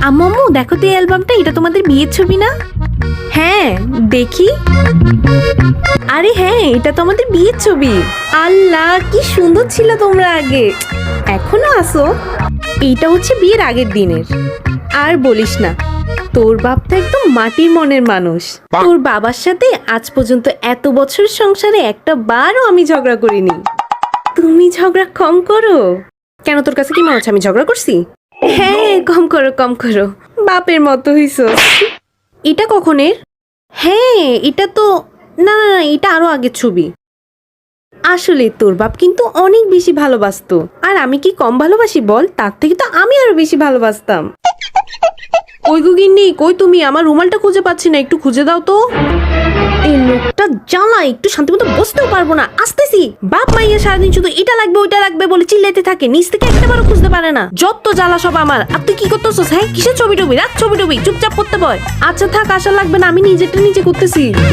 আম্মু আম্মু দেখো তো এই অ্যালবামটা, এটা তোমাদের বিয়ের ছবি না? হ্যাঁ দেখি। আরে হ্যাঁ, এটা তো আমাদের বিয়ের ছবি। আল্লাহ কি সুন্দর ছিল তোমরা আগে, এখনো আসো। এইটা হচ্ছে বিয়ের আগের দিনের। আর বলিস না, তোর বাপ তো একদম মাটির মনের মানুষ। তোর বাবার সাথে আজ পর্যন্ত এত বছর সংসারে একটা বারও আমি ঝগড়া করিনি। তুমি ঝগড়া কম করো কেন? তোর কাছে কি মনে হচ্ছে আমি ঝগড়া করছি? হ্যাঁ কম করো কম করো, বাপের মতো হইছো। এটা কখনের? হ্যাঁ এটা তো, না না না, এটা আরো আগের ছবি। আসলে তোর বাপ কিন্তু অনেক বেশি ভালোবাসতো, আর আমি কি কম ভালোবাসি বল? তার থেকে তো আমি আরো বেশি ভালোবাসতাম। কই গো গিন্নি, কই তুমি? আমার রুমালটা খুঁজে পাচ্ছি না, একটু খুঁজে দাও তো। এই লোকটা জ্বালা, একটু শান্তি মতো বসতেও পারবো না। আসতেছি। বাপ মাইয়া সারাদিন শুধু এটা লাগবে ওইটা লাগবে বলে চিল্লাইতে থাকে, নিচ থেকে একটাবারও খুঁজতে পারে না। যত জ্বালা সব আমার। আর তুই কি করতেছস? হ্যাঁ কিসের ছবি টবি? রাখ ছবি টবি, চুপচাপ করতে বয়। আচ্ছা থাক, আসা লাগবে না, আমি নিজেটা নিজে করতেছি।